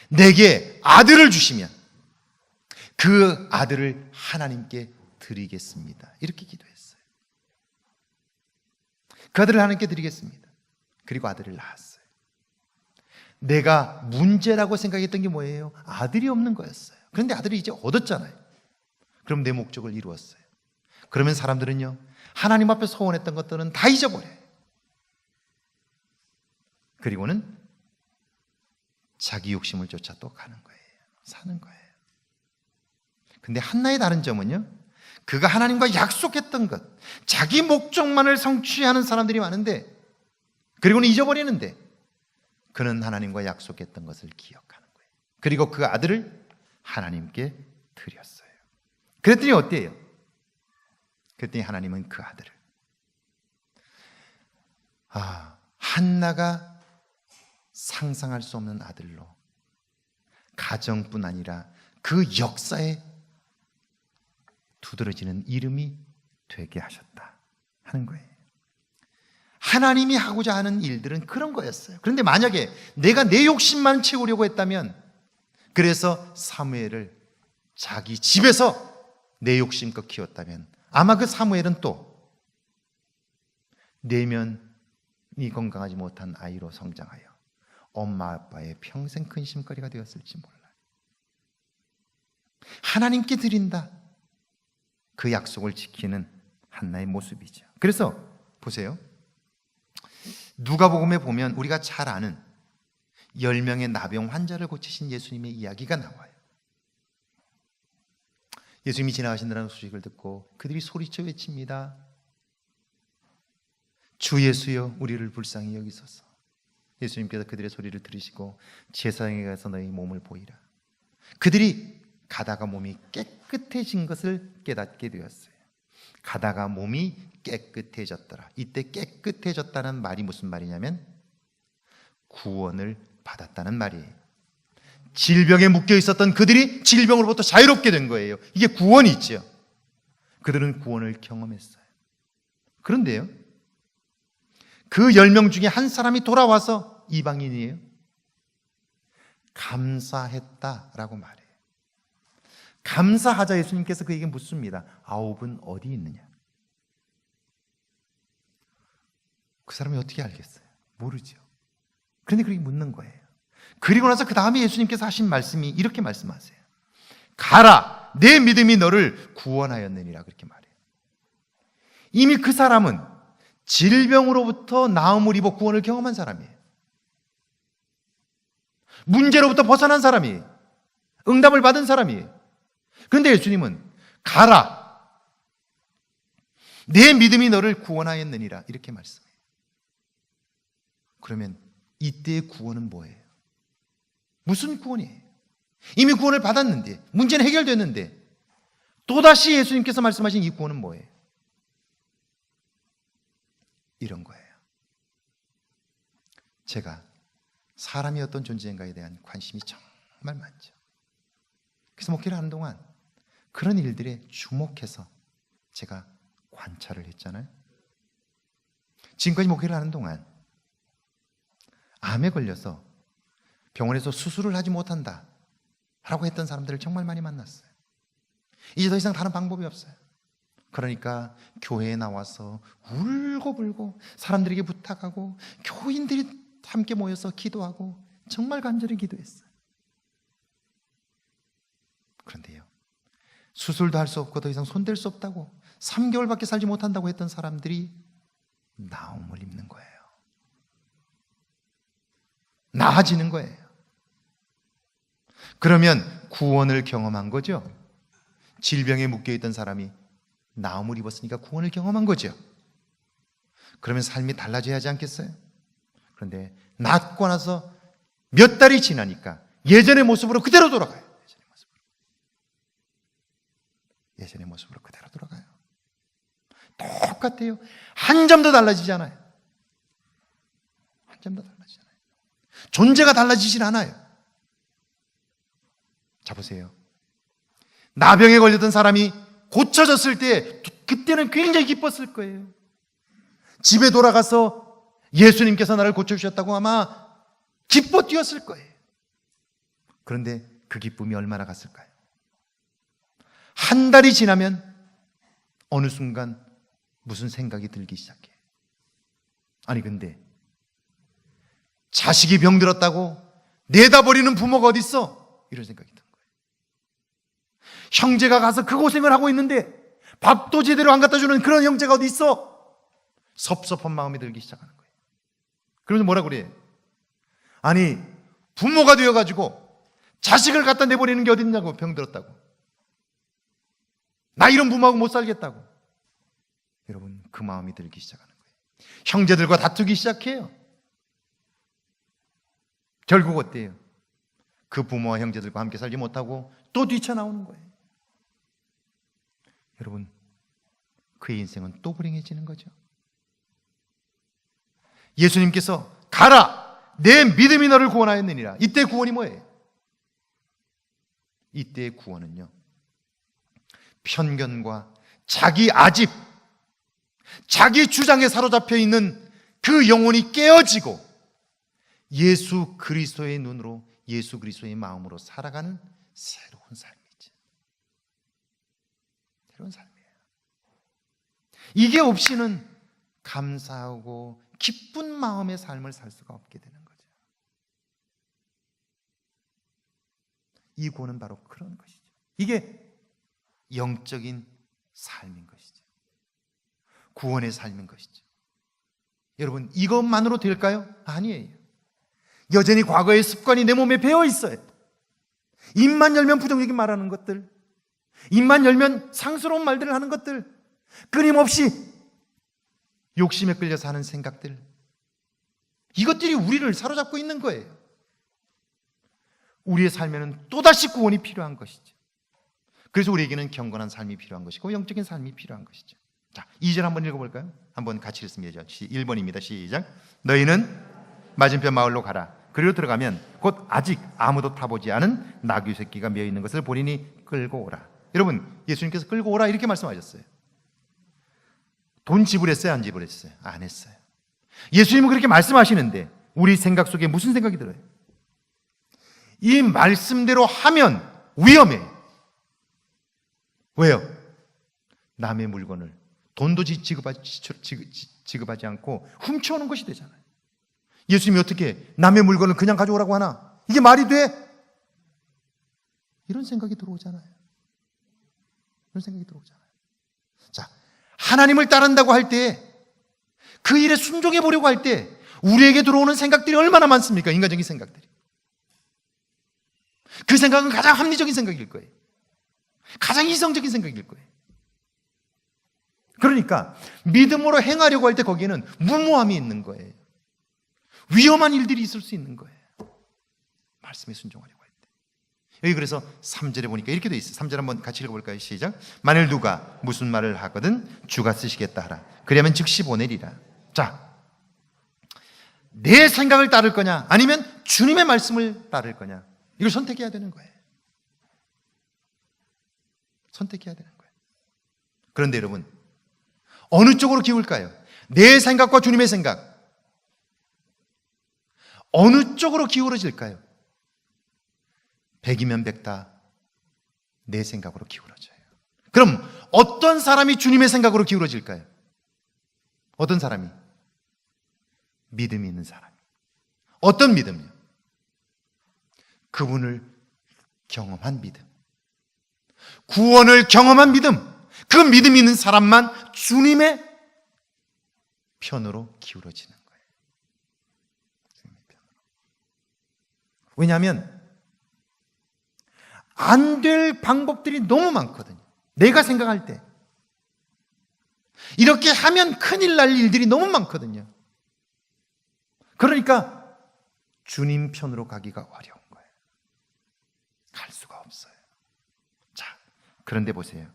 Speaker 1: 내게 아들을 주시면 그 아들을 하나님께 드리겠습니다. 이렇게 기도했어요. 그 아들을 하나님께 드리겠습니다. 그리고 아들을 낳았어요. 내가 문제라고 생각했던 게 뭐예요? 아들이 없는 거였어요. 그런데 아들이 이제 얻었잖아요. 그럼 내 목적을 이루었어요. 그러면 사람들은요, 하나님 앞에 소원했던 것들은 다 잊어버려요. 그리고는 자기 욕심을 쫓아 또 가는 거예요. 사는 거예요. 근데 한나의 다른 점은요, 그가 하나님과 약속했던 것, 자기 목적만을 성취하는 사람들이 많은데, 그리고는 잊어버리는데, 그는 하나님과 약속했던 것을 기억하는 거예요. 그리고 그 아들을 하나님께 드렸어요. 그랬더니 어때요? 그랬더니 하나님은 그 아들을 한나가 상상할 수 없는 아들로 가정뿐 아니라 그 역사에 두드러지는 이름이 되게 하셨다 하는 거예요. 하나님이 하고자 하는 일들은 그런 거였어요. 그런데 만약에 내가 내 욕심만 채우려고 했다면, 그래서 사무엘을 자기 집에서 내 욕심껏 키웠다면 아마 그 사무엘은 또 내면이 건강하지 못한 아이로 성장하여 엄마 아빠의 평생 근심거리가 되었을지 몰라요. 하나님께 드린다, 그 약속을 지키는 한나의 모습이죠. 그래서 보세요, 누가복음에 보면 우리가 잘 아는 10명의 나병 환자를 고치신 예수님의 이야기가 나와요. 예수님이 지나가신다는 소식을 듣고 그들이 소리쳐 외칩니다. 주 예수여, 우리를 불쌍히 여기소서. 예수님께서 그들의 소리를 들으시고 제사장에 가서 너희 몸을 보이라. 그들이 가다가 몸이 깨끗해진 것을 깨닫게 되었어요. 가다가 몸이 깨끗해졌더라. 이때 깨끗해졌다는 말이 무슨 말이냐면 구원을 받았다는 말이에요. 질병에 묶여 있었던 그들이 질병으로부터 자유롭게 된 거예요. 이게 구원이죠. 그들은 구원을 경험했어요. 그런데요, 그 10명 중에 한 사람이 돌아와서 이방인이에요. 감사했다라고 말해요. 감사하자 예수님께서 그에게 묻습니다. 9은 어디 있느냐? 그 사람이 어떻게 알겠어요? 모르죠. 그런데 그렇게 묻는 거예요. 그리고 나서 그 다음에 예수님께서 하신 말씀이 이렇게 말씀하세요. 가라, 내 믿음이 너를 구원하였느니라, 그렇게 말해요. 이미 그 사람은 질병으로부터 나음을 입어 구원을 경험한 사람이에요. 문제로부터 벗어난 사람이에요. 응답을 받은 사람이에요. 그런데 예수님은 가라, 내 믿음이 너를 구원하였느니라, 이렇게 말씀해요. 그러면 이때의 구원은 뭐예요? 무슨 구원이에요? 이미 구원을 받았는데, 문제는 해결됐는데 또다시 예수님께서 말씀하신 이 구원은 뭐예요? 이런 거예요. 제가 사람이 어떤 존재인가에 대한 관심이 정말 많죠. 그래서 목회를 하는 동안 그런 일들에 주목해서 제가 관찰을 했잖아요. 지금까지 목회를 하는 동안 암에 걸려서 병원에서 수술을 하지 못한다 라고 했던 사람들을 정말 많이 만났어요. 이제 더 이상 다른 방법이 없어요. 그러니까 교회에 나와서 울고불고 사람들에게 부탁하고 교인들이 함께 모여서 기도하고 정말 간절히 기도했어요. 그런데요, 수술도 할 수 없고 더 이상 손댈 수 없다고 3개월밖에 살지 못한다고 했던 사람들이 나음을 입는 거예요. 나아지는 거예요. 그러면 구원을 경험한 거죠. 질병에 묶여있던 사람이 나음을 입었으니까 구원을 경험한 거죠. 그러면 삶이 달라져야 하지 않겠어요? 그런데 낫고 나서 몇 달이 지나니까 예전의 모습으로 그대로 돌아가요. 예전의 모습으로 그대로 돌아가요. 똑같아요. 한 점도 달라지지 않아요. 한 점도 달라지지 않아요. 존재가 달라지질 않아요. 자, 보세요. 나병에 걸렸던 사람이 고쳐졌을 때 그때는 굉장히 기뻤을 거예요. 집에 돌아가서 예수님께서 나를 고쳐주셨다고 아마 기뻐 뛰었을 거예요. 그런데 그 기쁨이 얼마나 갔을까요? 한 달이 지나면 어느 순간 무슨 생각이 들기 시작해요. 아니, 근데 자식이 병들었다고 내다버리는 부모가 어디 있어? 이런 생각이 든 거예요. 형제가 가서 그 고생을 하고 있는데 밥도 제대로 안 갖다 주는 그런 형제가 어디 있어? 섭섭한 마음이 들기 시작하는 거예요. 그러면서 뭐라 그래요? 아니, 부모가 되어가지고 자식을 갖다 내버리는 게 어딨냐고, 병들었다고. 나 이런 부모하고 못 살겠다고. 여러분, 그 마음이 들기 시작하는 거예요. 형제들과 다투기 시작해요. 결국 어때요? 그 부모와 형제들과 함께 살지 못하고 또 뛰쳐나오는 거예요. 여러분, 그의 인생은 또 불행해지는 거죠. 예수님께서 가라! 내 믿음이 너를 구원하였느니라. 이때 구원이 뭐예요? 이때의 구원은요, 편견과 자기 아집, 자기 주장에 사로잡혀 있는 그 영혼이 깨어지고 예수 그리스도의 눈으로, 예수 그리스도의 마음으로 살아가는 새로운 삶이죠. 새로운 삶이에요. 이게 없이는 감사하고 기쁜 마음의 삶을 살 수가 없게 되는 거죠. 이 구원은 바로 그런 것이죠. 이게 영적인 삶인 것이죠. 구원의 삶인 것이죠. 여러분, 이것만으로 될까요? 아니에요. 여전히 과거의 습관이 내 몸에 배어 있어요. 입만 열면 부정적인 말하는 것들, 입만 열면 상스러운 말들을 하는 것들, 끊임없이 욕심에 끌려서 하는 생각들, 이것들이 우리를 사로잡고 있는 거예요. 우리의 삶에는 또다시 구원이 필요한 것이죠. 그래서 우리에게는 경건한 삶이 필요한 것이고 영적인 삶이 필요한 것이죠. 자, 2절 한번 읽어볼까요? 한번 같이 읽습니다. 1번입니다. 시작. 너희는 맞은편 마을로 가라. 그리로 들어가면 곧 아직 아무도 타보지 않은 나귀 새끼가 메어 있는 것을 보리니 끌고 오라. 여러분, 예수님께서 끌고 오라 이렇게 말씀하셨어요. 돈 지불했어요? 안 지불했어요? 안 했어요. 예수님은 그렇게 말씀하시는데 우리 생각 속에 무슨 생각이 들어요? 이 말씀대로 하면 위험해요. 왜요? 남의 물건을 돈도 지급하지 않고 훔쳐오는 것이 되잖아요. 예수님이 어떻게 남의 물건을 그냥 가져오라고 하나? 이게 말이 돼? 이런 생각이 들어오잖아요. 이런 생각이 들어오잖아요. 자, 하나님을 따른다고 할 때, 그 일에 순종해 보려고 할 때 우리에게 들어오는 생각들이 얼마나 많습니까? 인간적인 생각들이. 그 생각은 가장 합리적인 생각일 거예요. 가장 이성적인 생각일 거예요. 그러니까 믿음으로 행하려고 할 때 거기에는 무모함이 있는 거예요. 위험한 일들이 있을 수 있는 거예요. 말씀에 순종하려고 할 때. 여기 그래서 3절에 보니까 이렇게 돼 있어요. 3절 한번 같이 읽어볼까요? 시작. 만일 누가 무슨 말을 하거든 주가 쓰시겠다 하라. 그러면 즉시 보내리라. 자, 내 생각을 따를 거냐 아니면 주님의 말씀을 따를 거냐, 이걸 선택해야 되는 거예요. 선택해야 되는 거예요. 그런데 여러분, 어느 쪽으로 기울까요? 내 생각과 주님의 생각, 어느 쪽으로 기울어질까요? 100이면 100다 내 생각으로 기울어져요. 그럼 어떤 사람이 주님의 생각으로 기울어질까요? 어떤 사람이? 믿음이 있는 사람이. 어떤 믿음이요? 그분을 경험한 믿음, 구원을 경험한 믿음, 그 믿음이 있는 사람만 주님의 편으로 기울어지는 거예요. 주님의 편으로. 왜냐하면 안 될 방법들이 너무 많거든요. 내가 생각할 때 이렇게 하면 큰일 날 일들이 너무 많거든요. 그러니까 주님 편으로 가기가 어려운 거예요. 갈 수가 없어요. 자, 그런데 보세요.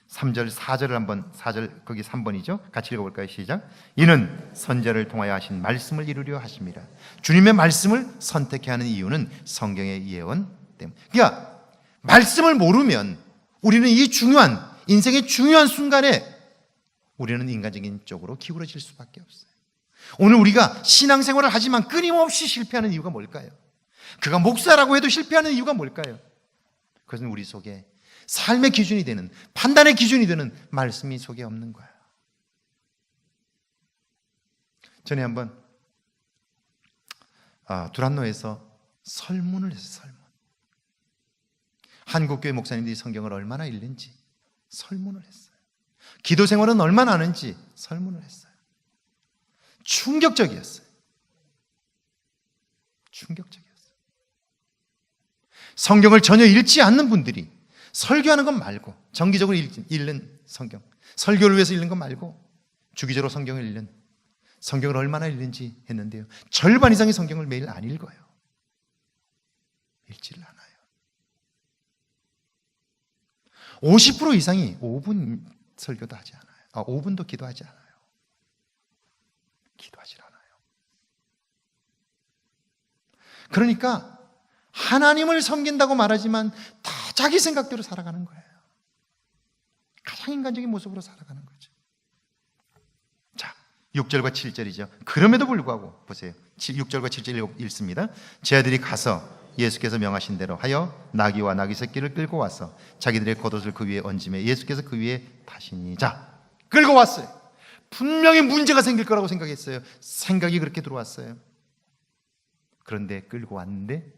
Speaker 1: 3절, 4절을 한번, 4절, 거기 3번이죠? 같이 읽어볼까요? 시작. 이는 선지자를 통하여 하신 말씀을 이루려 하십니다. 주님의 말씀을 선택해야 하는 이유는 성경의 예언 때문에. 그러니까 말씀을 모르면 우리는 이 중요한, 인생의 중요한 순간에 우리는 인간적인 쪽으로 기울어질 수밖에 없어요. 오늘 우리가 신앙생활을 하지만 끊임없이 실패하는 이유가 뭘까요? 그가 목사라고 해도 실패하는 이유가 뭘까요? 그것은 우리 속에 삶의 기준이 되는, 판단의 기준이 되는 말씀이 속에 없는 거야. 전에 한번 두란노에서 설문을 했어요. 설문. 한국교회 목사님들이 성경을 얼마나 읽는지 설문을 했어요. 기도 생활은 얼마나 하는지 설문을 했어요. 충격적이었어요. 충격적이었어요. 성경을 전혀 읽지 않는 분들이 설교하는 것 말고, 정기적으로 읽는 성경, 설교를 위해서 읽는 것 말고 주기적으로 성경을 읽는, 성경을 얼마나 읽는지 했는데요, 절반 이상의 성경을 매일 안 읽어요. 읽지를 않아요. 50% 이상이 5분 설교도 하지 않아요. 5분도 기도하지 않아요. 기도하지 않아요. 그러니까 하나님을 섬긴다고 말하지만 다 자기 생각대로 살아가는 거예요. 가장 인간적인 모습으로 살아가는 거죠. 자, 6절과 7절이죠. 그럼에도 불구하고 보세요. 6절과 7절 읽습니다. 제 아들이 가서 예수께서 명하신 대로 하여 나귀와 나귀 새끼를 끌고 와서 자기들의 겉옷을 그 위에 얹으며 예수께서 그 위에 타시니, 자, 끌고 왔어요. 분명히 문제가 생길 거라고 생각했어요. 생각이 그렇게 들어왔어요. 그런데 끌고 왔는데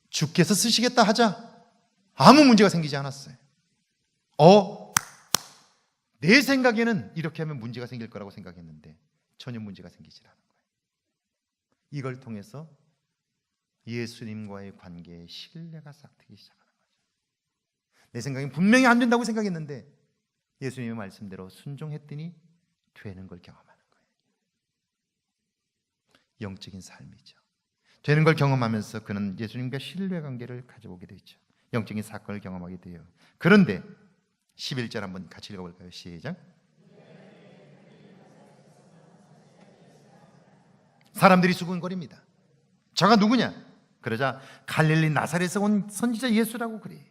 Speaker 1: 주께서 쓰시겠다 하자 아무 문제가 생기지 않았어요. 내 생각에는 이렇게 하면 문제가 생길 거라고 생각했는데 전혀 문제가 생기지 않은 거예요. 이걸 통해서 예수님과의 관계에 신뢰가 싹트기 시작하는 거죠. 내 생각엔 분명히 안 된다고 생각했는데 예수님의 말씀대로 순종했더니 되는 걸 경험하는 거예요. 영적인 삶이죠. 되는 걸 경험하면서 그는 예수님과 신뢰관계를 가져오게 되죠. 영적인 사건을 경험하게 돼요. 그런데 11절 한번 같이 읽어볼까요? 시작. 사람들이 수군거립니다. 저가 누구냐? 그러자 갈릴리 나사렛에서 온 선지자 예수라고 그래요.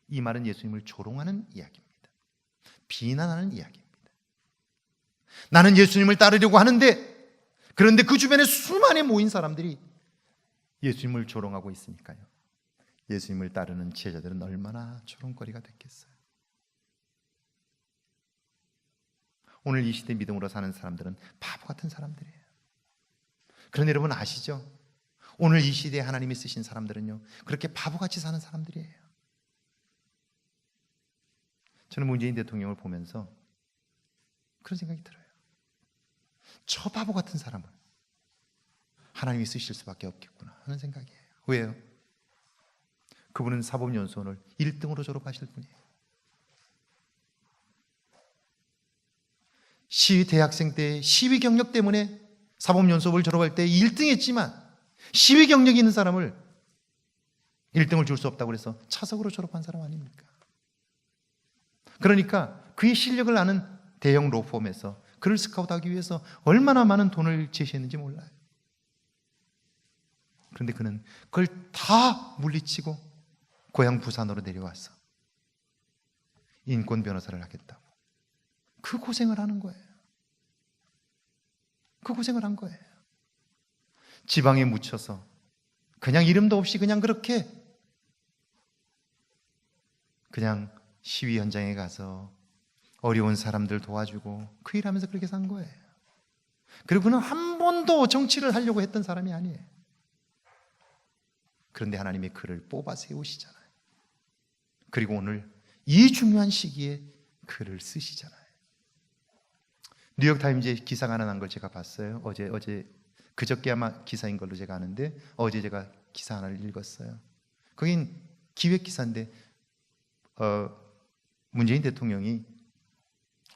Speaker 1: 이 말은 예수님을 조롱하는 이야기입니다. 비난하는 이야기입니다. 나는 예수님을 따르려고 하는데, 그런데 그 주변에 수많이 모인 사람들이 예수님을 조롱하고 있으니까요. 예수님을 따르는 제자들은 얼마나 조롱거리가 됐겠어요. 오늘 이 시대 믿음으로 사는 사람들은 바보 같은 사람들이에요. 그런데 여러분 아시죠? 오늘 이 시대에 하나님이 쓰신 사람들은요, 그렇게 바보같이 사는 사람들이에요. 저는 문재인 대통령을 보면서 그런 생각이 들어요. 저 바보 같은 사람을 하나님이 쓰실 수밖에 없겠구나 하는 생각이에요. 왜요? 그분은 사법연수원을 1등으로 졸업하실 분이에요. 시위 대학생 때 시위 경력 때문에 사법연수원을 졸업할 때 1등 했지만 시위 경력이 있는 사람을 1등을 줄 수 없다고 그래서 차석으로 졸업한 사람 아닙니까? 그러니까 그의 실력을 아는 대형 로펌에서 그를 스카우트하기 위해서 얼마나 많은 돈을 제시했는지 몰라요. 그런데 그는 그걸 다 물리치고 고향 부산으로 내려와서 인권 변호사를 하겠다고 그 고생을 하는 거예요. 그 고생을 한 거예요. 지방에 묻혀서 그냥 이름도 없이 그냥 그렇게 그냥 시위 현장에 가서 어려운 사람들 도와주고 그 일하면서 그렇게 산 거예요. 그리고 그는 한 번도 정치를 하려고 했던 사람이 아니에요. 그런데 하나님이 그를 뽑아 세우시잖아요. 그리고 오늘 이 중요한 시기에 그를 쓰시잖아요. 뉴욕타임즈에 기사가 하나 난 걸 제가 봤어요. 어제 그저께 아마 기사인 걸로 제가 아는데 어제 제가 기사 하나를 읽었어요. 거긴 기획 기사인데 문재인 대통령이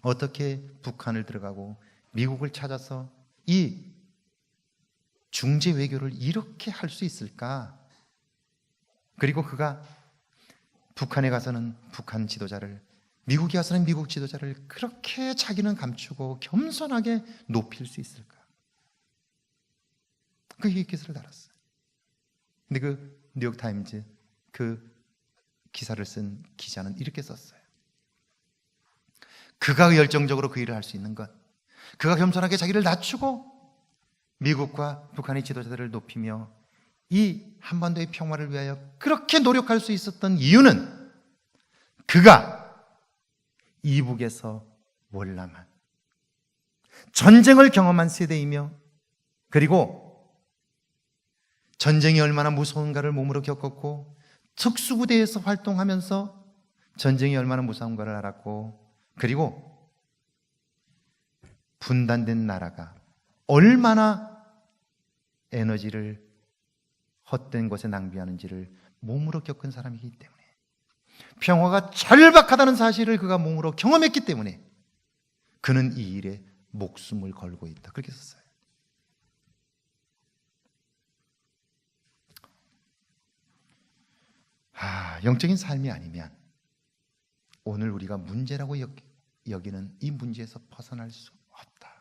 Speaker 1: 어떻게 북한을 들어가고 미국을 찾아서 이 중재 외교를 이렇게 할 수 있을까? 그리고 그가 북한에 가서는 북한 지도자를, 미국에 가서는 미국 지도자를 그렇게 자기는 감추고 겸손하게 높일 수 있을까? 그 기사를 달았어요. 근데 그 뉴욕타임즈 그 기사를 쓴 기자는 이렇게 썼어요. 그가 열정적으로 그 일을 할 수 있는 것, 그가 겸손하게 자기를 낮추고 미국과 북한의 지도자들을 높이며 이 한반도의 평화를 위하여 그렇게 노력할 수 있었던 이유는 그가 이북에서 월남한 전쟁을 경험한 세대이며, 그리고 전쟁이 얼마나 무서운가를 몸으로 겪었고 특수부대에서 활동하면서 전쟁이 얼마나 무서운가를 알았고, 그리고 분단된 나라가 얼마나 에너지를 헛된 것에 낭비하는지를 몸으로 겪은 사람이기 때문에, 평화가 절박하다는 사실을 그가 몸으로 경험했기 때문에 그는 이 일에 목숨을 걸고 있다. 그렇게 썼어요. 영적인 삶이 아니면 오늘 우리가 문제라고 여기는 이 문제에서 벗어날 수 없다.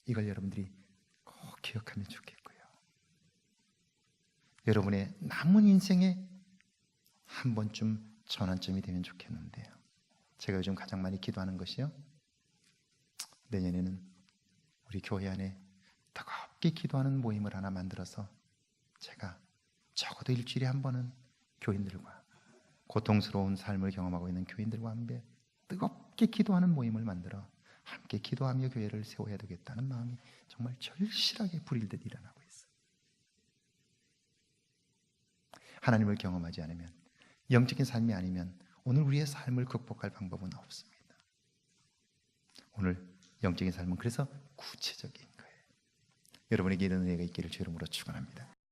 Speaker 1: 이걸 여러분들이 꼭 기억하면 좋겠고요. 여러분의 남은 인생에 한 번쯤 전환점이 되면 좋겠는데요. 제가 요즘 가장 많이 기도하는 것이요, 내년에는 우리 교회 안에 뜨겁게 기도하는 모임을 하나 만들어서 제가 적어도 일주일에 한 번은 교인들과, 고통스러운 삶을 경험하고 있는 교인들과 함께 뜨겁게 기도하는 모임을 만들어 함께 기도하며 교회를 세워야 되겠다는 마음이 정말 절실하게 불일듯 일어나고 있어요. 하나님을 경험하지 않으면, 영적인 삶이 아니면 오늘 우리의 삶을 극복할 방법은 없습니다. 오늘 영적인 삶은 그래서 구체적인 거예요. 여러분에게 이런 은혜가 있기를 주의 이름으로 축원합니다.